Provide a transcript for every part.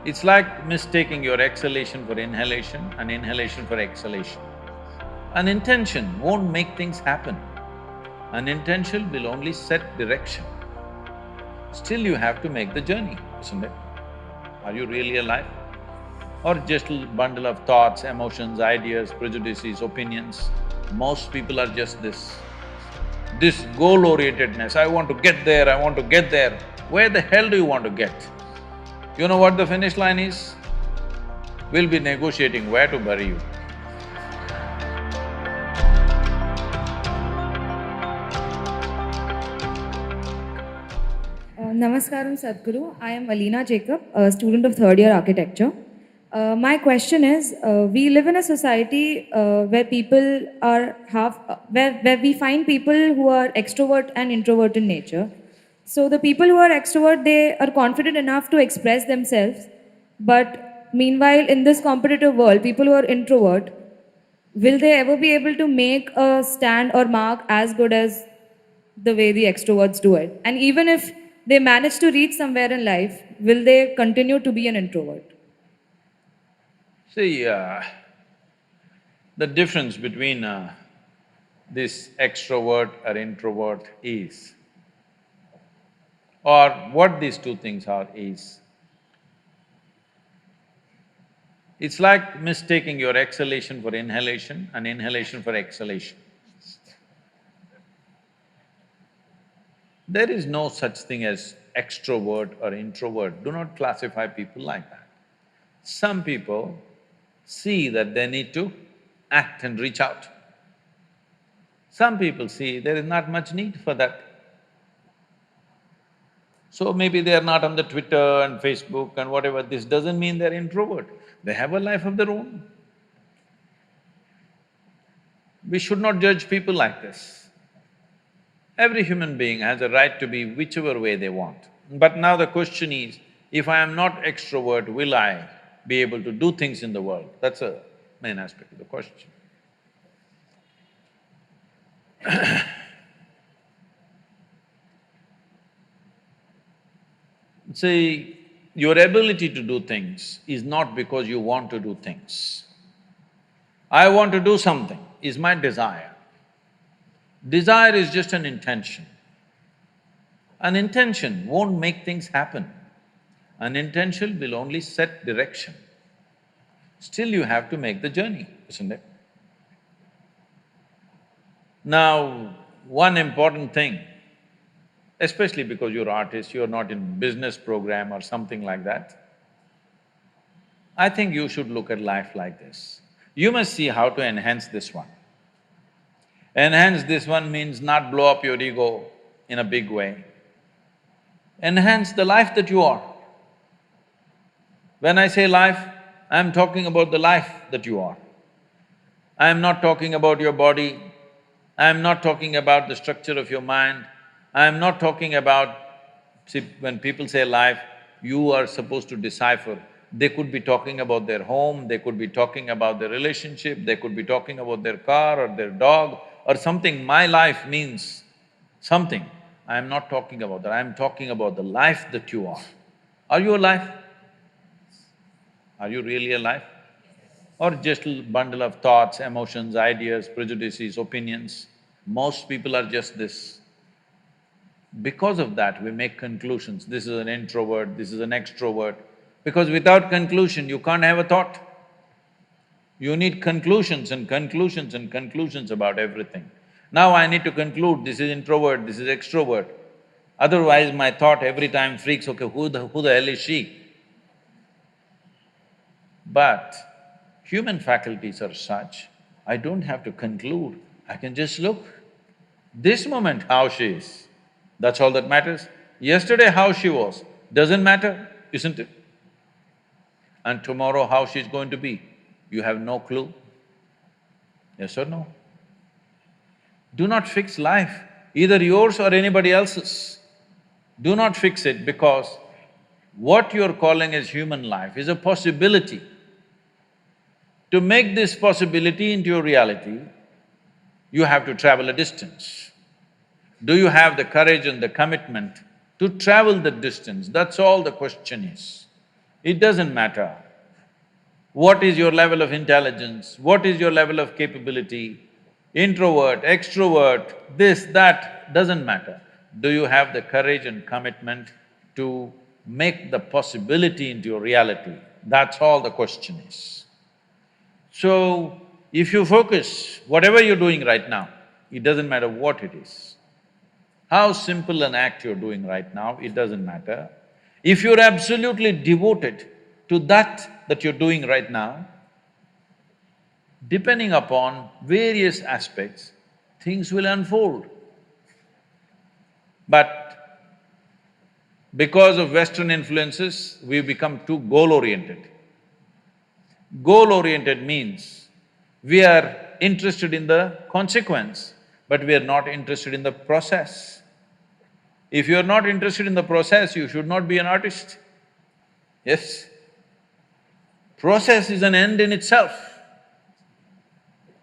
It's like mistaking your exhalation for inhalation and inhalation for exhalation. An intention won't make things happen. An intention will only set direction. Still you have to make the journey, isn't it? Are you really alive? Or just a bundle of thoughts, emotions, ideas, prejudices, opinions? Most people are just this goal-orientedness, I want to get there, I want to get there. Where the hell do you want to get? You know what the finish line is? We'll be negotiating where to bury you. Namaskaram Sadhguru. I am Alina Jacob, a student of third year architecture. My question is, we live in a society where people are where we find people who are extrovert and introvert in nature. So the people who are extrovert, they are confident enough to express themselves. But meanwhile, in this competitive world, people who are introvert, will they ever be able to make a stand or mark as good as the way the extroverts do it? And even if they manage to reach somewhere in life, will they continue to be an introvert? See, the difference between this extrovert or introvert is, or what these two things are is, it's like mistaking your exhalation for inhalation and inhalation for exhalation. There is no such thing as extrovert or introvert, do not classify people like that. Some people see that they need to act and reach out. Some people see there is not much need for that. So maybe they are not on the Twitter and Facebook and whatever, this doesn't mean they're introvert. They have a life of their own. We should not judge people like this. Every human being has a right to be whichever way they want. But now the question is, if I am not extrovert, will I be able to do things in the world? That's a main aspect of the question. See, your ability to do things is not because you want to do things. I want to do something is my desire. Desire is just an intention. An intention won't make things happen. An intention will only set direction. Still you have to make the journey, isn't it? Now, one important thing, especially because you're artist, you're not in business program or something like that, I think you should look at life like this. You must see how to enhance this one. Enhance this one means not blow up your ego in a big way. Enhance the life that you are. When I say life, I'm talking about the life that you are. I'm not talking about your body, I'm not talking about the structure of your mind, I'm not talking about… See, when people say life, you are supposed to decipher. They could be talking about their home, they could be talking about their relationship, they could be talking about their car or their dog or something. My life means something. I am not talking about that, I am talking about the life that you are. Are you alive? Are you really alive? Or just a bundle of thoughts, emotions, ideas, prejudices, opinions? Most people are just this. Because of that, we make conclusions, this is an introvert, this is an extrovert. Because without conclusion, you can't have a thought. You need conclusions and conclusions and conclusions about everything. Now I need to conclude, this is introvert, this is extrovert. Otherwise, my thought every time freaks, okay, who the hell is she? But human faculties are such, I don't have to conclude, I can just look. This moment how she is, that's all that matters. Yesterday how she was, doesn't matter, isn't it? And tomorrow how she's going to be, you have no clue. Yes or no? Do not fix life, either yours or anybody else's. Do not fix it, because what you're calling as human life is a possibility. To make this possibility into your reality, you have to travel a distance. Do you have the courage and the commitment to travel the distance? That's all the question is. It doesn't matter what is your level of intelligence, what is your level of capability, introvert, extrovert, this, that, doesn't matter. Do you have the courage and commitment to make the possibility into your reality? That's all the question is. So, if you focus, whatever you're doing right now, it doesn't matter what it is. How simple an act you're doing right now, it doesn't matter. If you're absolutely devoted to that you're doing right now, depending upon various aspects, things will unfold. But because of Western influences, we've become too goal-oriented. Goal-oriented means we are interested in the consequence, but we are not interested in the process. If you are not interested in the process, you should not be an artist. Yes? Process is an end in itself.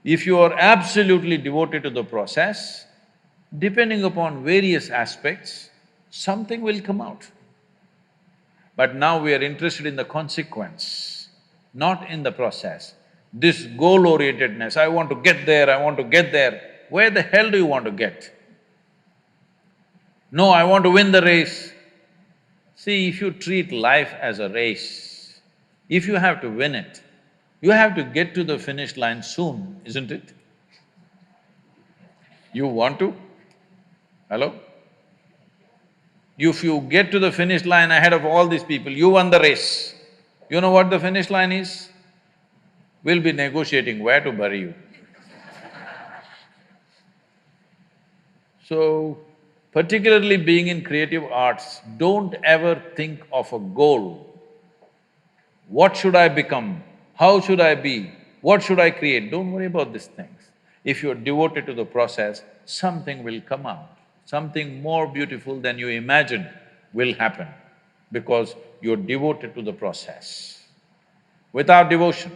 If you are absolutely devoted to the process, depending upon various aspects, something will come out. But now we are interested in the consequence, not in the process. This goal-orientedness, I want to get there, I want to get there, where the hell do you want to get? No, I want to win the race. See, if you treat life as a race, if you have to win it, you have to get to the finish line soon, isn't it? You want to? Hello? If you get to the finish line ahead of all these people, you won the race. You know what the finish line is? We'll be negotiating where to bury you. So, particularly being in creative arts, don't ever think of a goal. What should I become? How should I be? What should I create? Don't worry about these things. If you're devoted to the process, something will come out. Something more beautiful than you imagined will happen because you're devoted to the process. Without devotion,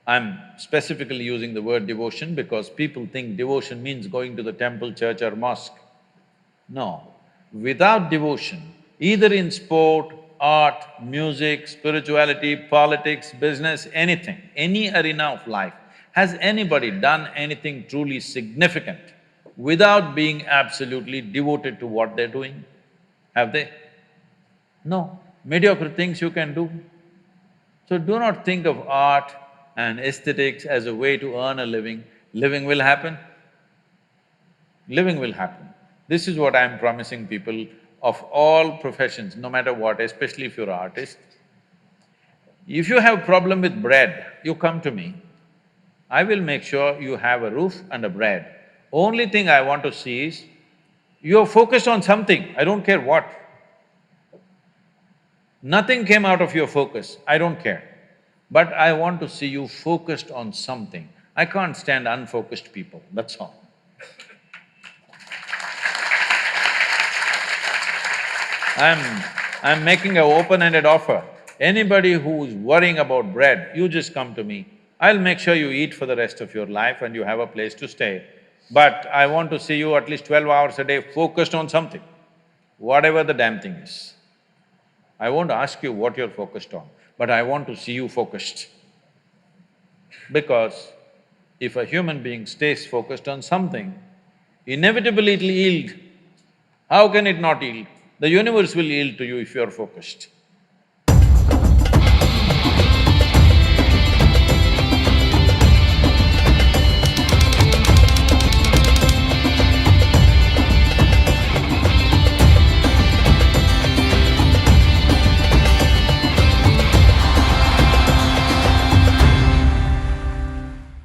I'm specifically using the word devotion because people think devotion means going to the temple, church or mosque. No. Without devotion, either in sport, art, music, spirituality, politics, business, anything, any arena of life, has anybody done anything truly significant without being absolutely devoted to what they're doing? Have they? No. Mediocre things you can do. So do not think of art and aesthetics as a way to earn a living. Living will happen. Living will happen. This is what I'm promising people of all professions, no matter what, especially if you're an artist. If you have problem with bread, you come to me. I will make sure you have a roof and a bread. Only thing I want to see is, you're focused on something, I don't care what. Nothing came out of your focus, I don't care. But I want to see you focused on something. I can't stand unfocused people, that's all. I'm making an open-ended offer. Anybody who's worrying about bread, you just come to me. I'll make sure you eat for the rest of your life and you have a place to stay. But I want to see you at least 12 hours a day focused on something, whatever the damn thing is. I won't ask you what you're focused on, but I want to see you focused. Because if a human being stays focused on something, inevitably it'll yield. How can it not yield? The universe will yield to you if you're focused.